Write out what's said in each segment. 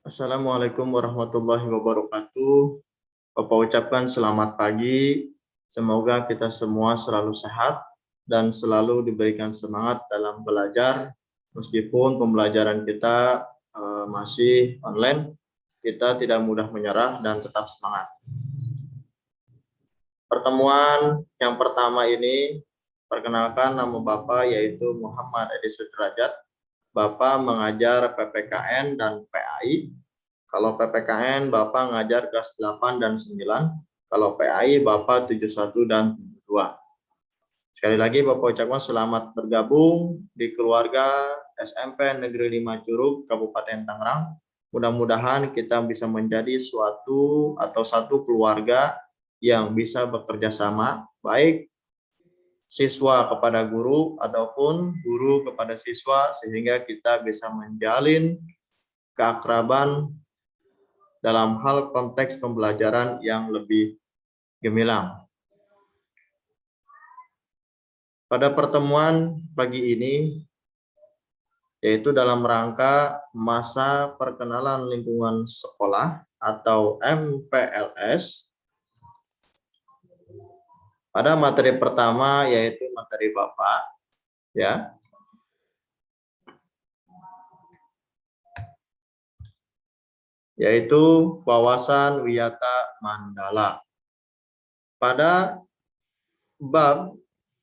Assalamualaikum warahmatullahi wabarakatuh. Bapak ucapkan selamat pagi. Semoga kita semua selalu sehat dan selalu diberikan semangat dalam belajar. Meskipun pembelajaran kita masih online, kita tidak mudah menyerah dan tetap semangat. Pertemuan yang pertama ini, perkenalkan nama Bapak yaitu Muhammad Edi Sudrajat. Bapak mengajar PPKN dan PAI. Kalau PPKN Bapak ngajar kelas 8 dan 9, kalau PAI Bapak 71 dan 72. Sekali lagi Bapak ucapkan selamat bergabung di keluarga SMP Negeri 5 Curug, Kabupaten Tangerang. Mudah-mudahan kita bisa menjadi satu keluarga yang bisa bekerja sama, baik siswa kepada guru ataupun guru kepada siswa, sehingga kita bisa menjalin keakraban dalam hal konteks pembelajaran yang lebih gemilang. Pada pertemuan pagi ini, yaitu dalam rangka masa perkenalan lingkungan sekolah atau MPLS, pada materi pertama yaitu materi Bapak, ya, yaitu wawasan wiyata Mandala. Pada bab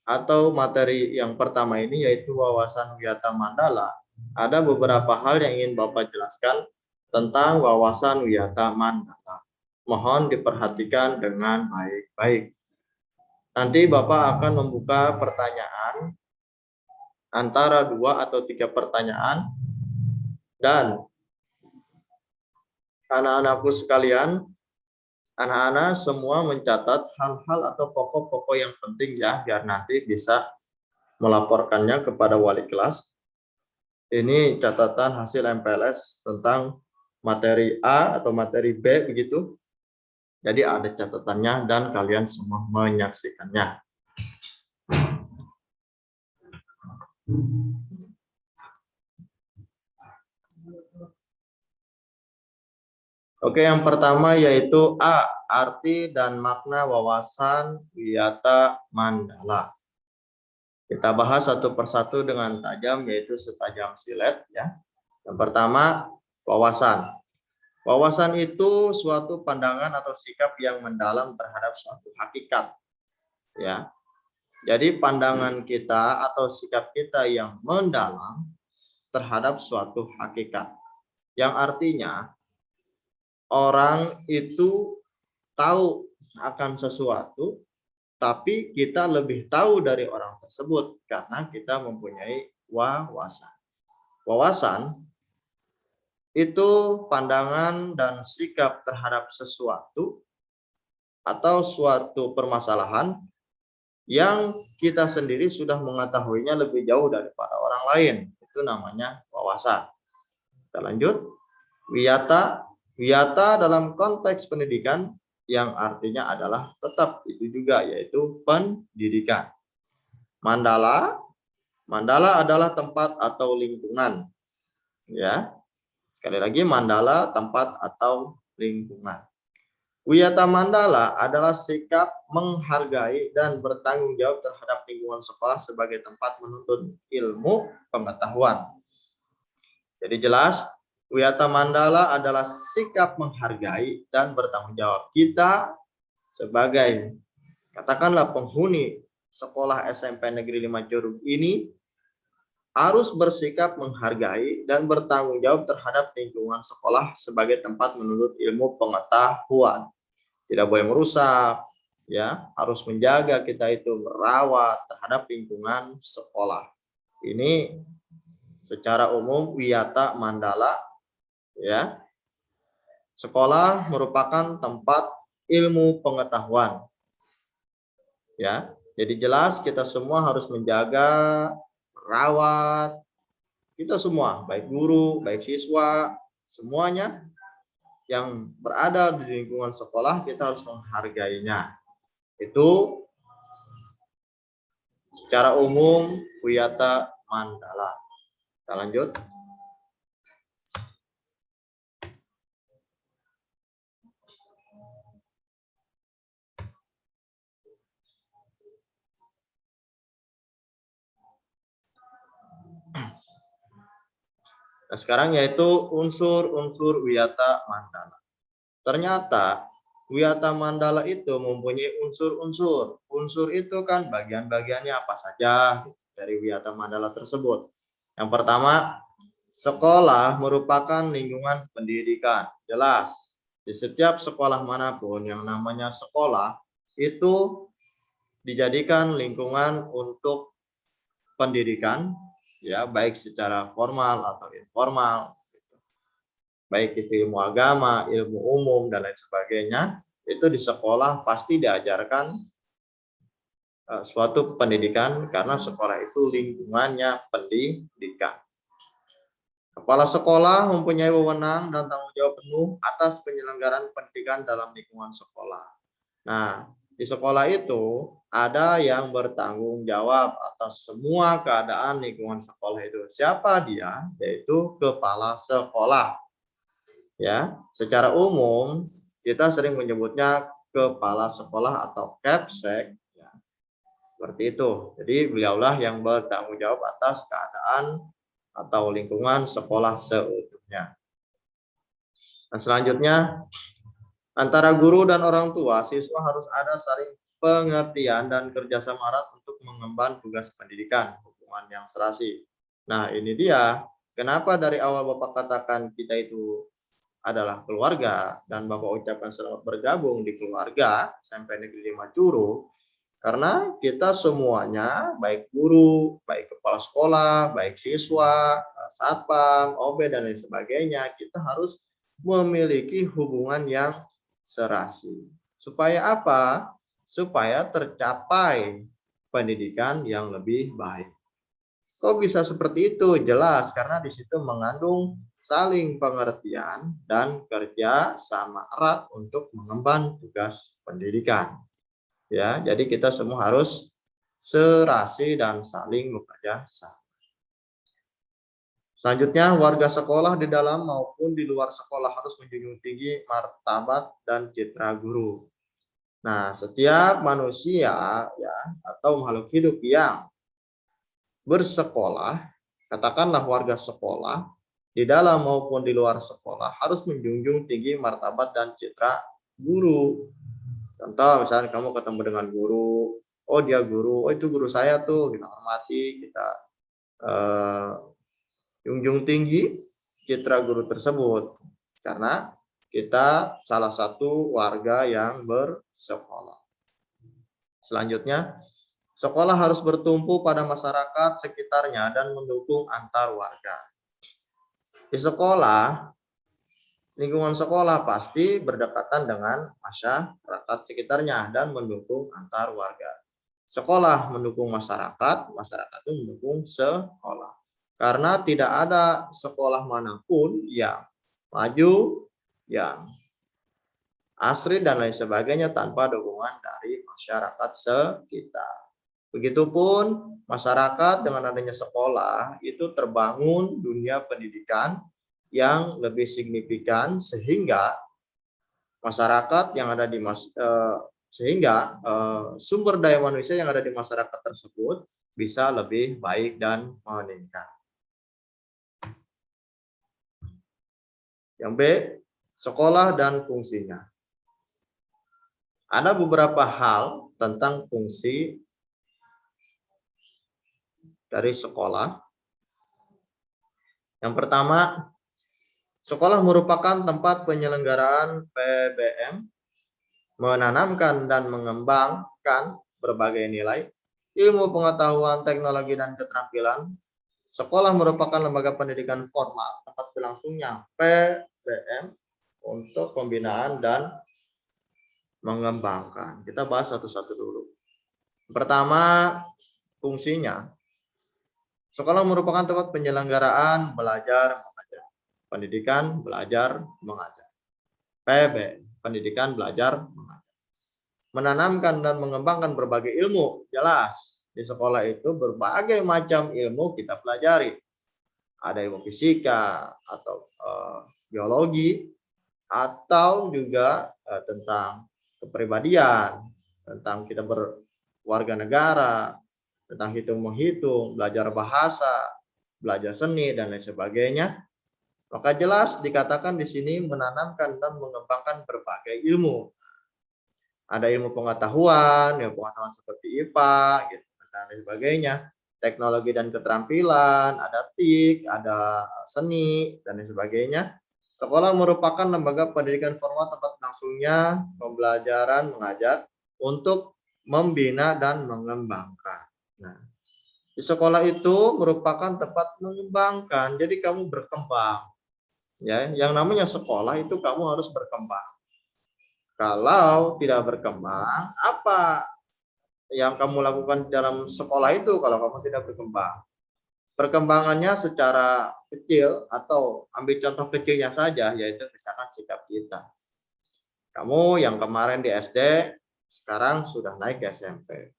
atau materi yang pertama ini yaitu wawasan wiyata Mandala, ada beberapa hal yang ingin Bapak jelaskan tentang wawasan wiyata Mandala. Mohon diperhatikan dengan baik-baik. Nanti Bapak akan membuka pertanyaan antara 2 atau 3 pertanyaan, dan anak-anakku sekalian, anak-anak semua mencatat hal-hal atau pokok-pokok yang penting ya, biar nanti bisa melaporkannya kepada wali kelas. Ini catatan hasil MPLS tentang materi A atau materi B begitu. Jadi ada catatannya dan kalian semua menyaksikannya. Oke, yang pertama yaitu A, arti dan makna wawasan wiyata Mandala. Kita bahas satu persatu dengan tajam, yaitu setajam silet ya. Yang pertama, wawasan. Wawasan itu suatu pandangan atau sikap yang mendalam terhadap suatu hakikat. Ya. Jadi pandangan kita atau sikap kita yang mendalam terhadap suatu hakikat. Yang artinya orang itu tahu akan sesuatu, tapi kita lebih tahu dari orang tersebut karena kita mempunyai wawasan. Wawasan itu pandangan dan sikap terhadap sesuatu atau suatu permasalahan yang kita sendiri sudah mengetahuinya lebih jauh daripada orang lain. Itu namanya wawasan. Kita lanjut. Wiyata. Wiyata dalam konteks pendidikan yang artinya adalah tetap itu juga, yaitu pendidikan. Mandala. Mandala adalah tempat atau lingkungan. Ya. Sekali lagi, mandala tempat atau lingkungan. Wiyata Mandala adalah sikap menghargai dan bertanggung jawab terhadap lingkungan sekolah sebagai tempat menuntut ilmu pengetahuan. Jadi jelas, Wiyata Mandala adalah sikap menghargai dan bertanggung jawab kita sebagai, katakanlah, penghuni sekolah SMP Negeri 5 Curug ini harus bersikap menghargai dan bertanggung jawab terhadap lingkungan sekolah sebagai tempat menuntut ilmu pengetahuan. Tidak boleh merusak, ya, harus menjaga kita itu merawat terhadap lingkungan sekolah. Ini secara umum wiyata Mandala, ya. Sekolah merupakan tempat ilmu pengetahuan. Ya, jadi jelas kita semua harus menjaga, merawat, kita semua, baik guru, baik siswa, semuanya yang berada di lingkungan sekolah kita harus menghargainya. Itu secara umum wiyata Mandala. Kita lanjut. Nah, sekarang yaitu unsur-unsur wiyata mandala. Ternyata wiyata mandala itu mempunyai unsur-unsur. Unsur itu kan bagian-bagiannya apa saja dari wiyata mandala tersebut. Yang pertama, sekolah merupakan lingkungan pendidikan. Jelas, di setiap sekolah manapun yang namanya sekolah itu dijadikan lingkungan untuk pendidikan, ya, baik secara formal atau informal, baik itu ilmu agama, ilmu umum, dan lain sebagainya, itu di sekolah pasti diajarkan suatu pendidikan karena sekolah itu lingkungannya pendidikan. Kepala sekolah mempunyai wewenang dan tanggung jawab penuh atas penyelenggaraan pendidikan dalam lingkungan sekolah. Nah, di sekolah itu ada yang bertanggung jawab atas semua keadaan lingkungan sekolah itu. Siapa dia? Yaitu kepala sekolah. Ya, secara umum kita sering menyebutnya kepala sekolah atau Kapsek, ya, seperti itu. Jadi beliaulah yang bertanggung jawab atas keadaan atau lingkungan sekolah seutuhnya. Nah, selanjutnya antara guru dan orang tua, siswa harus ada saling pengertian dan kerjasama erat untuk mengemban tugas pendidikan, hubungan yang serasi. Nah, ini dia kenapa dari awal Bapak katakan kita itu adalah keluarga dan Bapak ucapkan selamat bergabung di keluarga SMP Negeri 5 Curu, karena kita semuanya baik guru, baik kepala sekolah, baik siswa, satpam, OB dan lain sebagainya, kita harus memiliki hubungan yang serasi. Supaya apa? Supaya tercapai pendidikan yang lebih baik. Kok bisa seperti itu? Jelas, karena di situ mengandung saling pengertian dan kerja sama erat untuk mengemban tugas pendidikan. Ya, jadi kita semua harus serasi dan saling bekerja sama. Selanjutnya, warga sekolah di dalam maupun di luar sekolah harus menjunjung tinggi martabat dan citra guru. Nah, setiap manusia ya atau makhluk hidup yang bersekolah, katakanlah warga sekolah, di dalam maupun di luar sekolah harus menjunjung tinggi martabat dan citra guru. Contoh, misalnya kamu ketemu dengan guru, oh dia guru, oh itu guru saya tuh, kita hormati, kita junjung tinggi citra guru tersebut, karena kita salah satu warga yang bersekolah. Selanjutnya, sekolah harus bertumpu pada masyarakat sekitarnya dan mendukung antar warga. Di sekolah, lingkungan sekolah pasti berdekatan dengan masyarakat sekitarnya dan mendukung antar warga. Sekolah mendukung masyarakat, masyarakat itu mendukung sekolah. Karena tidak ada sekolah manapun yang maju, yang asri dan lain sebagainya tanpa dukungan dari masyarakat sekitar. Begitupun masyarakat dengan adanya sekolah itu terbangun dunia pendidikan yang lebih signifikan sehingga masyarakat yang ada di sumber daya manusia yang ada di masyarakat tersebut bisa lebih baik dan meningkat. Yang B, sekolah dan fungsinya. Ada beberapa hal tentang fungsi dari sekolah. Yang pertama, sekolah merupakan tempat penyelenggaraan PBM, menanamkan dan mengembangkan berbagai nilai, ilmu pengetahuan, teknologi, dan keterampilan. Sekolah merupakan lembaga pendidikan formal, tempat berlangsungnya PBM untuk pembinaan dan mengembangkan. Kita bahas satu-satu dulu. Pertama, fungsinya. Sekolah merupakan tempat penyelenggaraan belajar mengajar. Pendidikan belajar mengajar. PB, pendidikan belajar mengajar. Menanamkan dan mengembangkan berbagai ilmu. Jelas, di sekolah itu berbagai macam ilmu kita pelajari. Ada ilmu fisika atau biologi, atau juga tentang kepribadian, tentang kita berwarga negara, tentang hitung-menghitung, belajar bahasa, belajar seni, dan lain sebagainya. Maka jelas dikatakan di sini menanamkan dan mengembangkan berbagai ilmu. Ada ilmu pengetahuan, ilmu pengetahuan seperti IPA, gitu, dan lain sebagainya. Teknologi dan keterampilan, ada TIK, ada seni, dan lain sebagainya. Sekolah merupakan lembaga pendidikan formal tempat langsungnya pembelajaran mengajar untuk membina dan mengembangkan. Nah, di sekolah itu merupakan tempat mengembangkan, jadi kamu berkembang. Ya, yang namanya sekolah itu kamu harus berkembang. Kalau tidak berkembang, apa yang kamu lakukan dalam sekolah itu kalau kamu tidak berkembang? Perkembangannya secara kecil atau ambil contoh kecilnya saja, yaitu misalkan sikap kita. Kamu yang kemarin di SD, sekarang sudah naik ke SMP.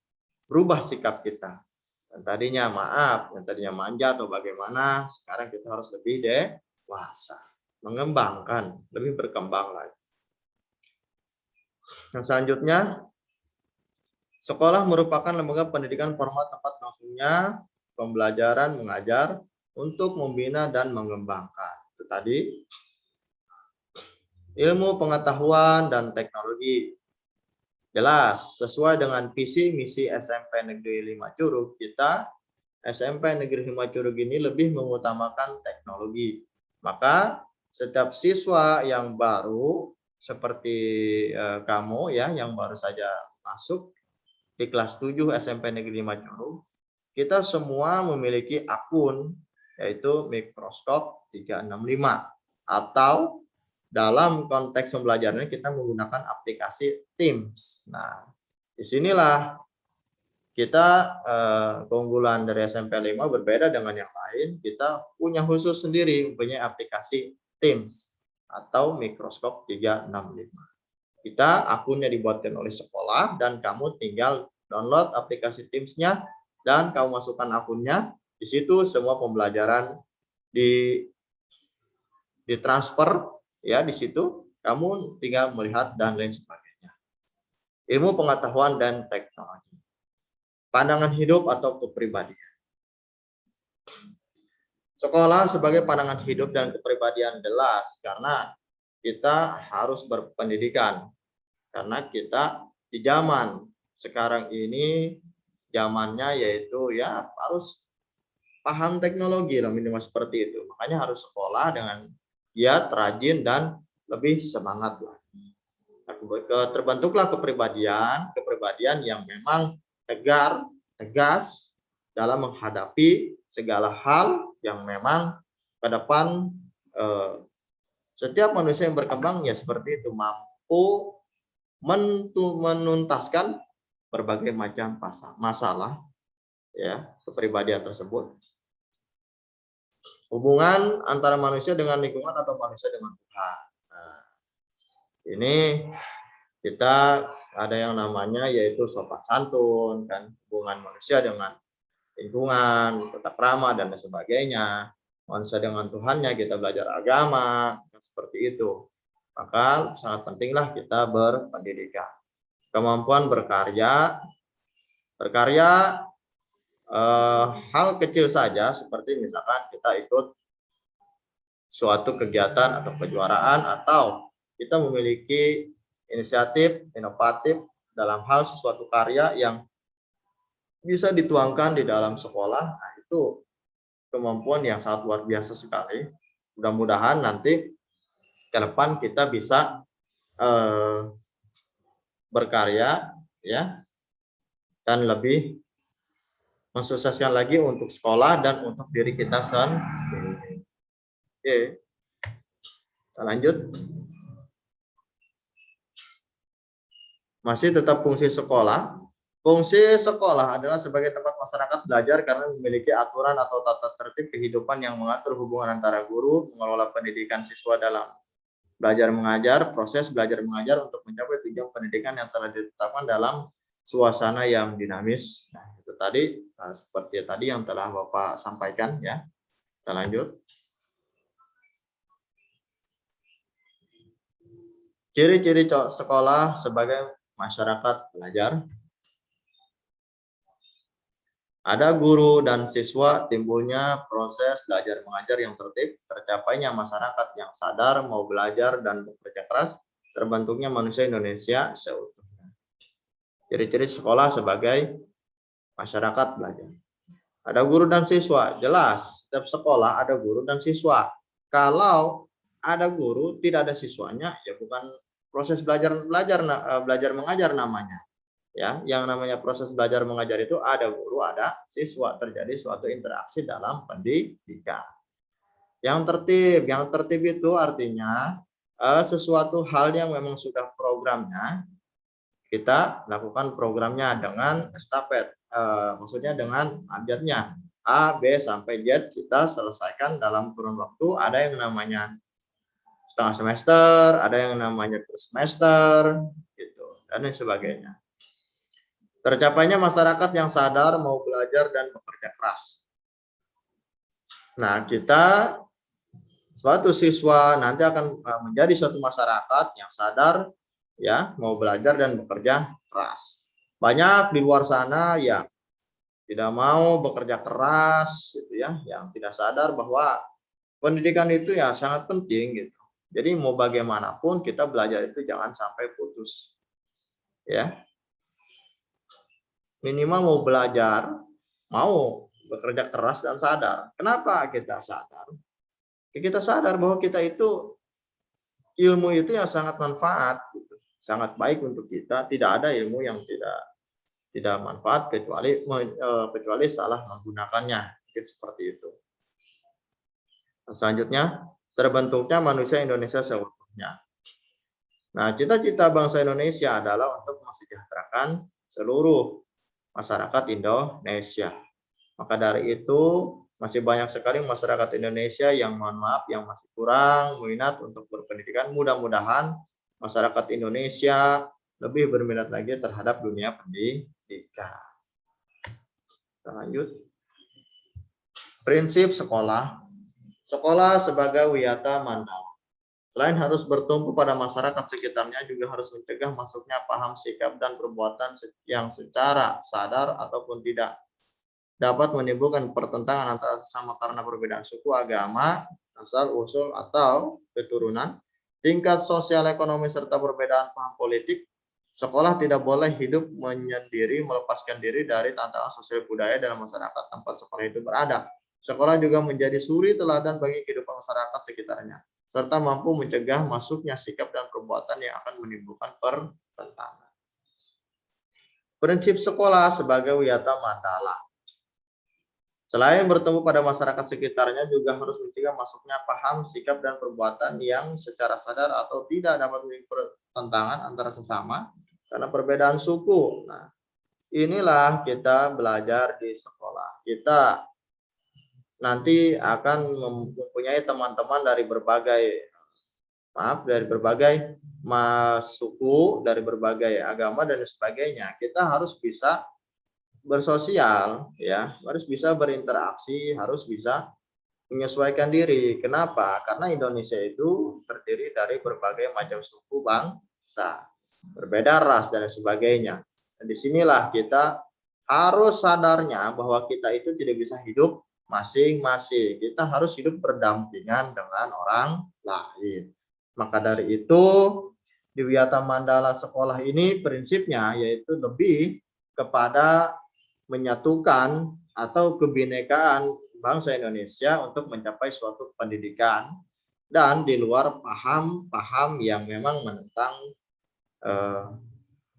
Berubah sikap kita. Dan tadinya maaf, yang tadinya manja atau bagaimana, sekarang kita harus lebih dewasa. Mengembangkan, lebih berkembang lagi. Yang selanjutnya, sekolah merupakan lembaga pendidikan formal tempat langsungnya pembelajaran mengajar untuk membina dan mengembangkan. Itu tadi ilmu pengetahuan dan teknologi. Jelas, sesuai dengan visi misi SMP Negeri 5 Curug, kita SMP Negeri 5 Curug ini lebih mengutamakan teknologi. Maka setiap siswa yang baru seperti kamu ya yang baru saja masuk di kelas 7 SMP Negeri 5 Curug, kita semua memiliki akun yaitu Microsoft 365 atau dalam konteks pembelajarannya kita menggunakan aplikasi Teams. Nah, disinilah kita keunggulan dari SMP 5 berbeda dengan yang lain. Kita punya khusus sendiri, punya aplikasi Teams atau Microsoft 365. Kita akunnya dibuatkan oleh sekolah dan kamu tinggal download aplikasi Teams-nya dan kamu masukkan akunnya. Di situ semua pembelajaran ditransfer ya, di situ kamu tinggal melihat dan lain sebagainya. Ilmu pengetahuan dan teknologi. Pandangan hidup atau kepribadian. Sekolah sebagai pandangan hidup dan kepribadian jelas karena kita harus berpendidikan. Karena kita di zaman sekarang ini zamannya yaitu ya harus paham teknologi lah minimal seperti itu. Makanya harus sekolah dengan giat, rajin dan lebih semangat lah. Terbentuklah kepribadian yang memang tegar, tegas dalam menghadapi segala hal yang memang ke depan setiap manusia yang berkembang ya seperti itu mampu menuntaskan berbagai macam masalah ya kepribadian tersebut. Hubungan antara manusia dengan lingkungan atau manusia dengan Tuhan. Nah, ini kita ada yang namanya yaitu sopan santun kan, hubungan manusia dengan lingkungan, tata krama dan sebagainya. Manusia dengan Tuhannya kita belajar agama seperti itu. Maka sangat pentinglah kita berpendidikan. Kemampuan berkarya hal kecil saja seperti misalkan kita ikut suatu kegiatan atau kejuaraan atau kita memiliki inisiatif inovatif dalam hal sesuatu karya yang bisa dituangkan di dalam sekolah. Nah, itu kemampuan yang sangat luar biasa sekali. Mudah-mudahan nanti ke depan kita bisa berkarya ya dan lebih mensukseskan lagi untuk sekolah dan untuk diri kita sendiri. Oke, kita lanjut. Masih tetap fungsi sekolah. Fungsi sekolah adalah sebagai tempat masyarakat belajar karena memiliki aturan atau tata tertib kehidupan yang mengatur hubungan antara guru, mengelola pendidikan siswa dalam belajar mengajar, proses belajar mengajar untuk mencapai tujuan pendidikan yang telah ditetapkan dalam suasana yang dinamis. Nah, itu tadi seperti tadi yang telah Bapak sampaikan ya. Kita lanjut. Ciri-ciri sekolah sebagai masyarakat belajar. Ada guru dan siswa, timbulnya proses belajar mengajar yang tertib, tercapainya masyarakat yang sadar mau belajar dan bekerja keras, terbentuknya manusia Indonesia seutuhnya. Ciri-ciri sekolah sebagai masyarakat belajar. Ada guru dan siswa, jelas setiap sekolah ada guru dan siswa. Kalau ada guru tidak ada siswanya, ya bukan proses belajar mengajar namanya. Ya, yang namanya proses belajar mengajar itu ada guru, ada siswa, terjadi suatu interaksi dalam pendidikan. Yang tertib itu artinya sesuatu hal yang memang sudah programnya, kita lakukan programnya dengan estafet, maksudnya dengan abjadnya A, B sampai Z kita selesaikan dalam kurun waktu. Ada yang namanya setengah semester, ada yang namanya per semester, gitu, dan lain sebagainya. Tercapainya masyarakat yang sadar mau belajar dan bekerja keras. Nah, kita suatu siswa nanti akan menjadi suatu masyarakat yang sadar ya, mau belajar dan bekerja keras. Banyak di luar sana yang tidak mau bekerja keras gitu ya, yang tidak sadar bahwa pendidikan itu ya sangat penting gitu. Jadi mau bagaimanapun kita belajar itu jangan sampai putus. Ya, minimal mau belajar, mau bekerja keras dan sadar. Kenapa kita sadar? Ya, kita sadar bahwa kita itu ilmu itu yang sangat manfaat, gitu. Sangat baik untuk kita. Tidak ada ilmu yang tidak manfaat kecuali salah menggunakannya. Gitu, seperti itu. Selanjutnya, terbentuknya manusia Indonesia seutuhnya. Nah, cita-cita bangsa Indonesia adalah untuk mensejahterakan seluruh masyarakat Indonesia. Maka dari itu, masih banyak sekali masyarakat Indonesia yang mohon maaf, yang masih kurang minat untuk berpendidikan. Mudah-mudahan masyarakat Indonesia lebih berminat lagi terhadap dunia pendidikan. Kita lanjut. Prinsip sekolah. Sekolah sebagai wiyata mandala. Selain harus bertumpu pada masyarakat sekitarnya, juga harus mencegah masuknya paham, sikap, dan perbuatan yang secara sadar ataupun tidak dapat menimbulkan pertentangan antara sesama karena perbedaan suku, agama, asal usul atau keturunan, tingkat sosial ekonomi serta perbedaan paham politik. Sekolah tidak boleh hidup menyendiri, melepaskan diri dari tantangan sosial budaya dalam masyarakat tempat sekolah itu berada. Sekolah juga menjadi suri teladan bagi kehidupan masyarakat sekitarnya, serta mampu mencegah masuknya sikap dan perbuatan yang akan menimbulkan pertentangan. Prinsip sekolah sebagai wiyata mandala. Selain bertemu pada masyarakat sekitarnya, juga harus mencegah masuknya paham, sikap, dan perbuatan yang secara sadar atau tidak dapat memiliki pertentangan antara sesama karena perbedaan suku. Nah, inilah kita belajar di sekolah. Kita nanti akan mempunyai teman-teman dari berbagai suku, dari berbagai agama dan sebagainya. Kita harus bisa bersosial, ya, harus bisa berinteraksi, harus bisa menyesuaikan diri. Kenapa? Karena Indonesia itu terdiri dari berbagai macam suku bangsa, berbeda ras dan sebagainya. Dan disinilah kita harus sadarnya bahwa kita itu tidak bisa hidup masing-masing. Kita harus hidup berdampingan dengan orang lain. Maka dari itu, di Wiyata Mandala sekolah ini prinsipnya yaitu lebih kepada menyatukan atau kebinekaan bangsa Indonesia untuk mencapai suatu pendidikan dan di luar paham-paham yang memang menentang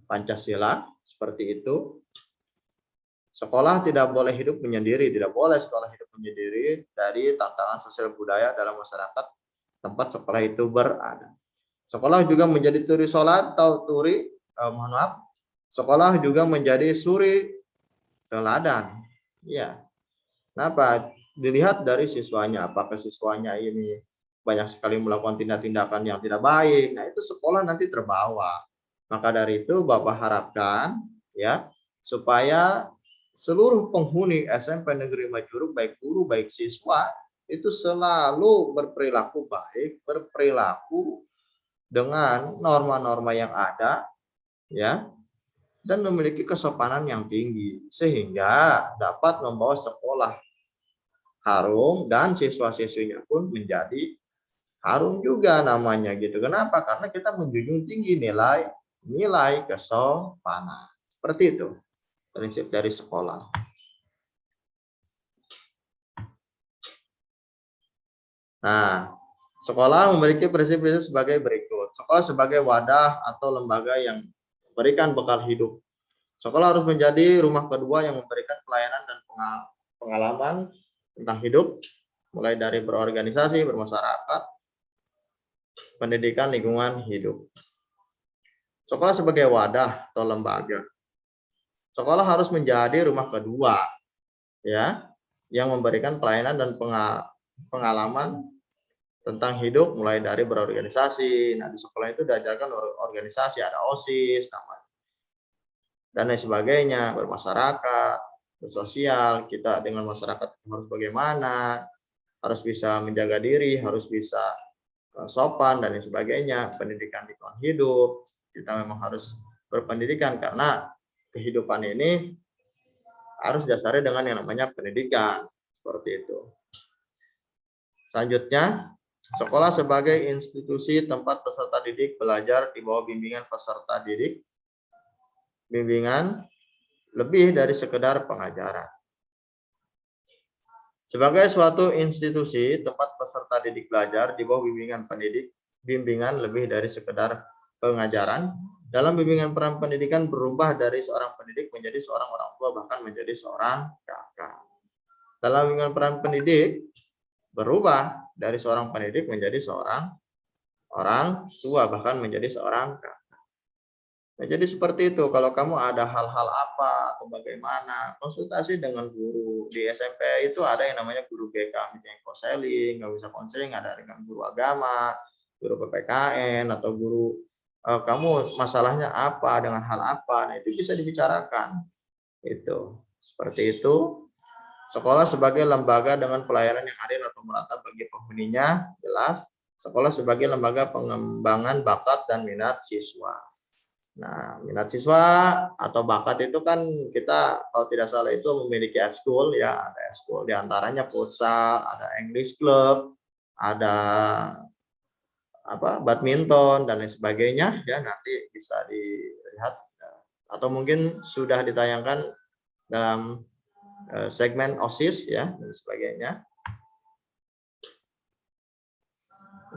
Pancasila seperti itu. Sekolah tidak boleh hidup menyendiri, tidak boleh sekolah hidup menyendiri dari tantangan sosial budaya dalam masyarakat tempat sekolah itu berada. Sekolah juga menjadi turi sholat atau sekolah juga menjadi suri teladan. Ya, kenapa? Dilihat dari siswanya, apakah siswanya ini banyak sekali melakukan tindak-tindakan yang tidak baik. Nah, itu sekolah nanti terbawa. Maka dari itu Bapak harapkan ya supaya seluruh penghuni SMP Negeri Majuruk, baik guru baik siswa, itu selalu berperilaku baik, berperilaku dengan norma-norma yang ada, ya, dan memiliki kesopanan yang tinggi sehingga dapat membawa sekolah harum dan siswa-siswinya pun menjadi harum juga namanya gitu. Kenapa? Karena kita menjunjung tinggi nilai kesopanan. Seperti itu prinsip dari sekolah. Nah, sekolah memiliki prinsip-prinsip sebagai berikut. Sekolah sebagai wadah atau lembaga yang memberikan bekal hidup. Sekolah harus menjadi rumah kedua yang memberikan pelayanan dan pengalaman tentang hidup, mulai dari berorganisasi, bermasyarakat, pendidikan lingkungan hidup. Sekolah sebagai wadah atau lembaga. Sekolah harus menjadi rumah kedua, ya, yang memberikan pelayanan dan pengalaman tentang hidup, mulai dari berorganisasi. Nah, di sekolah itu diajarkan organisasi, ada OSIS, namanya, dan lain sebagainya, bermasyarakat, bersosial, kita dengan masyarakat harus bagaimana, harus bisa menjaga diri, harus bisa sopan, dan lain sebagainya. Pendidikan lingkungan hidup, kita memang harus berpendidikan karena kehidupan ini harus dasarnya dengan yang namanya pendidikan, seperti itu. Selanjutnya, sekolah sebagai institusi tempat peserta didik belajar di bawah bimbingan peserta didik, bimbingan lebih dari sekedar pengajaran. Sebagai suatu institusi tempat peserta didik belajar di bawah bimbingan pendidik, bimbingan lebih dari sekedar pengajaran. Dalam bimbingan peran pendidikan berubah dari seorang pendidik menjadi seorang orang tua, bahkan menjadi seorang kakak. Dalam bimbingan peran pendidik berubah dari seorang pendidik menjadi seorang orang tua, bahkan menjadi seorang kakak. Nah, jadi seperti itu. Kalau kamu ada hal-hal apa atau bagaimana, konsultasi dengan guru. Di SMP itu ada yang namanya guru BK, misalnya konseling, nggak bisa konseling, ada dengan guru agama, guru PPKN, atau guru kamu masalahnya apa, dengan hal apa. Nah, itu bisa dibicarakan. Itu. Seperti itu. Sekolah sebagai lembaga dengan pelayanan yang adil atau merata bagi penghuninya, jelas. Sekolah sebagai lembaga pengembangan bakat dan minat siswa. Nah, minat siswa atau bakat itu kan kita kalau tidak salah itu memiliki eskul, ya, ada eskul di antaranya futsal, ada English club, ada badminton dan lain sebagainya, ya, nanti bisa dilihat atau mungkin sudah ditayangkan dalam segmen OSIS, ya, dan sebagainya.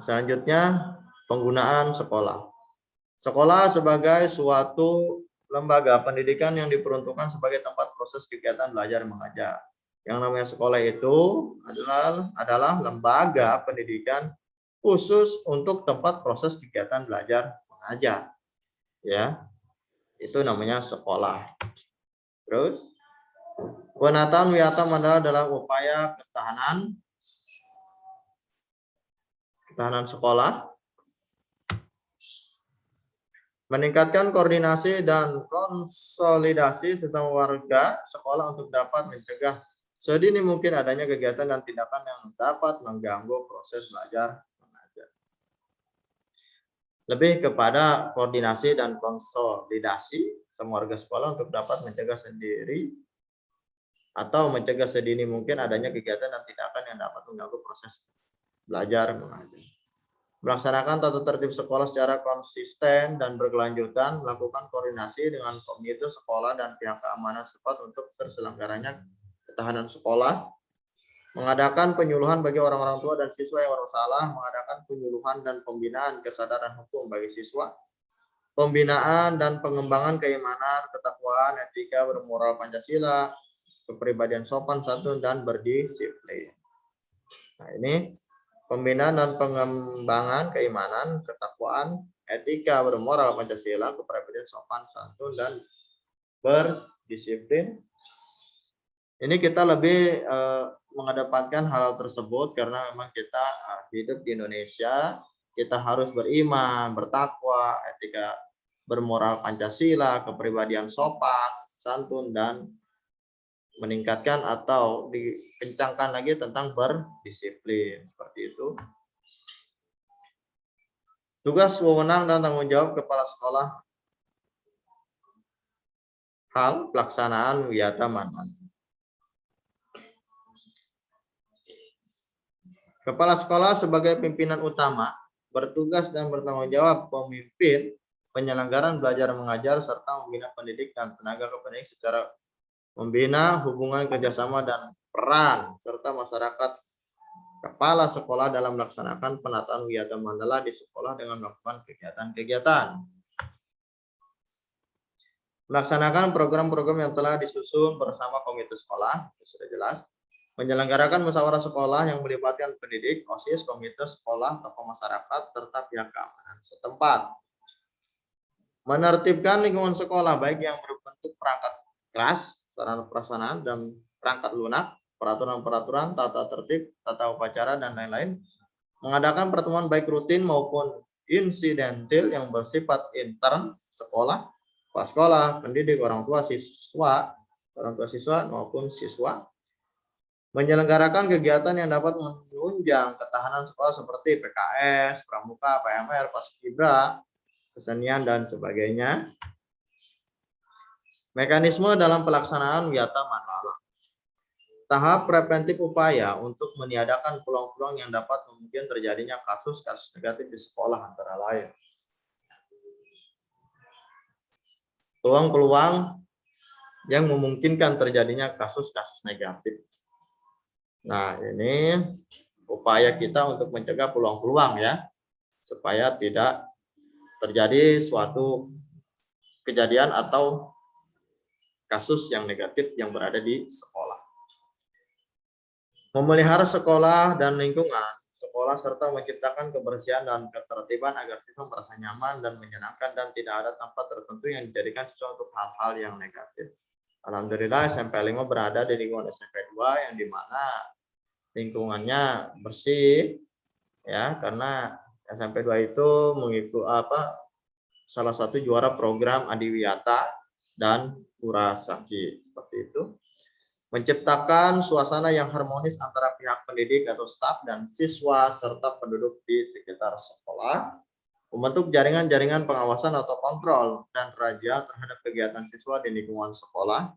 Selanjutnya, penggunaan sekolah. Sekolah sebagai suatu lembaga pendidikan yang diperuntukkan sebagai tempat proses kegiatan belajar mengajar. Yang namanya sekolah itu adalah lembaga pendidikan khusus untuk tempat proses kegiatan belajar mengajar. Ya, itu namanya sekolah. Terus, penataan wiatam adalah dalam upaya ketahanan sekolah, meningkatkan koordinasi dan konsolidasi sesama warga sekolah untuk dapat mencegah sedini mungkin adanya kegiatan dan tindakan yang dapat mengganggu proses belajar mengajar. Lebih kepada koordinasi dan konsolidasi semua warga sekolah untuk dapat mencegah sendiri atau mencegah sedini mungkin adanya kegiatan dan tindakan yang dapat mengganggu proses belajar mengajar. Melaksanakan tata tertib sekolah secara konsisten dan berkelanjutan, melakukan koordinasi dengan komite sekolah dan pihak keamanan setempat untuk terselenggaranya ketahanan sekolah, mengadakan penyuluhan bagi orang-orang tua dan siswa yang bersalah, mengadakan penyuluhan dan pembinaan kesadaran hukum bagi siswa, pembinaan dan pengembangan keimanan, ketakwaan, etika, bermoral Pancasila, kepribadian sopan, santun, dan berdisiplin. Nah, ini pembinaan dan pengembangan keimanan, ketakwaan, etika, bermoral Pancasila, kepribadian sopan, santun, dan berdisiplin. Ini kita lebih mengedepankan hal tersebut karena memang kita hidup di Indonesia, kita harus beriman, bertakwa, etika, bermoral Pancasila, kepribadian sopan, santun, dan meningkatkan atau dikencangkan lagi tentang berdisiplin, seperti itu. Tugas, wewenang, dan tanggung jawab kepala sekolah hal pelaksanaan wiyata manwan. Kepala sekolah sebagai pimpinan utama bertugas dan bertanggung jawab pemimpin penyelenggaraan belajar mengajar serta membina pendidik dan tenaga kependidik secara membina hubungan kerjasama dan peran serta masyarakat kepala sekolah dalam melaksanakan penataan wiyata mandala di sekolah dengan melakukan kegiatan-kegiatan. Melaksanakan program-program yang telah disusun bersama komite sekolah, sudah jelas. Menyelenggarakan musyawarah sekolah yang melibatkan pendidik, OSIS, komite sekolah, tokoh masyarakat, serta pihak keamanan setempat. Menertibkan lingkungan sekolah baik yang berbentuk perangkat kelas, sarana prasarana, dan perangkat lunak, peraturan-peraturan, tata tertib, tata upacara, dan lain-lain. Mengadakan pertemuan baik rutin maupun insidentil yang bersifat intern sekolah, kepala sekolah, pendidik, orang tua siswa maupun siswa. Menyelenggarakan kegiatan yang dapat menunjang ketahanan sekolah seperti PKS, Pramuka, PMR, Paskibra, kesenian, dan sebagainya. Mekanisme dalam pelaksanaan wiyata mandala. Tahap preventif upaya untuk meniadakan peluang-peluang yang dapat memungkinkan terjadinya kasus-kasus negatif di sekolah antara lain. Peluang-peluang yang memungkinkan terjadinya kasus-kasus negatif. Nah, ini upaya kita untuk mencegah peluang-peluang ya, supaya tidak terjadi suatu kejadian atau kasus yang negatif yang berada di sekolah. Memelihara sekolah dan lingkungan sekolah serta menciptakan kebersihan dan ketertiban agar siswa merasa nyaman dan menyenangkan dan tidak ada tempat tertentu yang dijadikan siswa untuk hal-hal yang negatif. Alhamdulillah SMP 5 berada di lingkungan SMP 2 yang dimana lingkungannya bersih ya, karena SMP 2 itu mengikuti salah satu juara program Adiwiyata dan Kurasaki seperti itu. Menciptakan suasana yang harmonis antara pihak pendidik atau staf dan siswa serta penduduk di sekitar sekolah. Membentuk jaringan-jaringan pengawasan atau kontrol dan raja terhadap kegiatan siswa di lingkungan sekolah.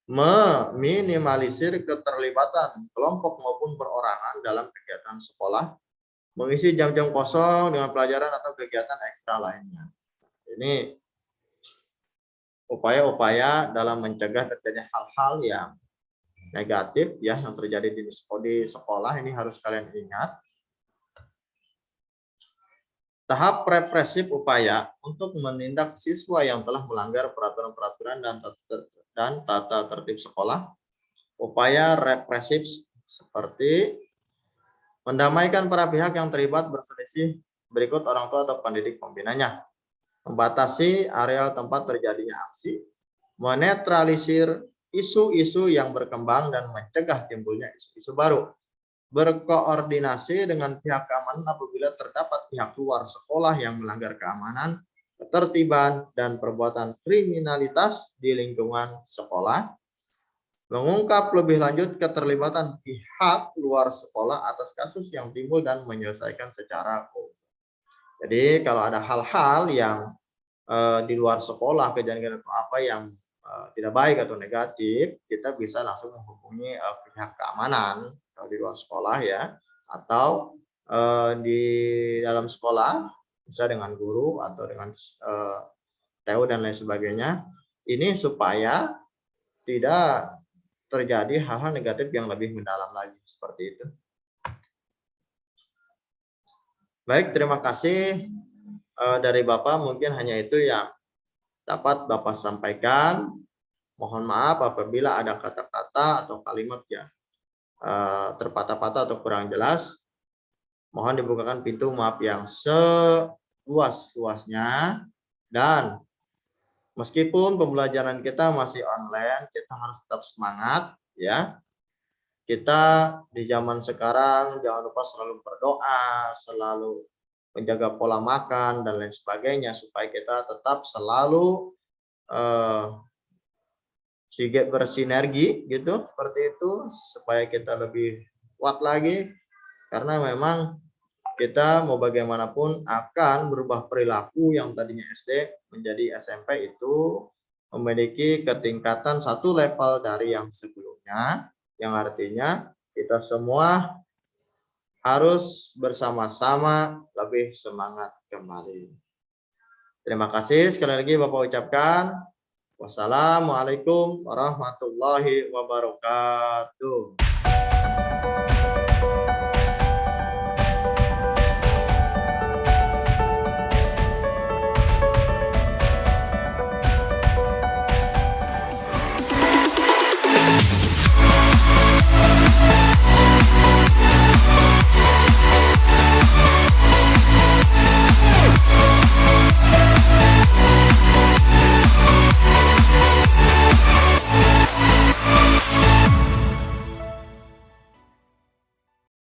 Meminimalisir keterlibatan kelompok maupun perorangan dalam kegiatan sekolah, mengisi jam-jam kosong dengan pelajaran atau kegiatan ekstra lainnya. Ini upaya-upaya dalam mencegah terjadinya hal-hal yang negatif ya yang terjadi di sekolah, ini harus kalian ingat. Tahap represif upaya untuk menindak siswa yang telah melanggar peraturan-peraturan dan tata tertib sekolah. Upaya represif seperti mendamaikan para pihak yang terlibat berselisih berikut orang tua atau pendidik pembinanya. Membatasi area tempat terjadinya aksi. Menetralisir isu-isu yang berkembang dan mencegah timbulnya isu-isu baru. Berkoordinasi dengan pihak keamanan apabila terdapat pihak luar sekolah yang melanggar keamanan, ketertiban, dan perbuatan kriminalitas di lingkungan sekolah. Mengungkap lebih lanjut keterlibatan pihak luar sekolah atas kasus yang timbul dan menyelesaikan secara umum. Jadi kalau ada hal-hal yang di luar sekolah, kejadian atau apa yang tidak baik atau negatif, kita bisa langsung menghubungi pihak keamanan kalau di luar sekolah ya, atau di dalam sekolah bisa dengan guru atau dengan TU dan lain sebagainya. Ini supaya tidak terjadi hal-hal negatif yang lebih mendalam lagi seperti itu. Baik, terima kasih dari Bapak, mungkin hanya itu yang dapat Bapak sampaikan. Mohon maaf apabila ada kata-kata atau kalimat yang terpatah-patah atau kurang jelas. Mohon dibukakan pintu maaf yang seluas-luasnya, dan meskipun pembelajaran kita masih online, kita harus tetap semangat ya. Kita di zaman sekarang jangan lupa selalu berdoa, selalu menjaga pola makan dan lain sebagainya supaya kita tetap selalu bersinergi gitu, seperti itu, supaya kita lebih kuat lagi, karena memang kita mau bagaimanapun akan berubah perilaku yang tadinya SD menjadi SMP itu memiliki ketingkatan satu level dari yang sebelumnya, yang artinya kita semua harus bersama-sama lebih semangat kembali. Terima kasih sekali lagi Bapak ucapkan. Wassalamualaikum warahmatullahi wabarakatuh.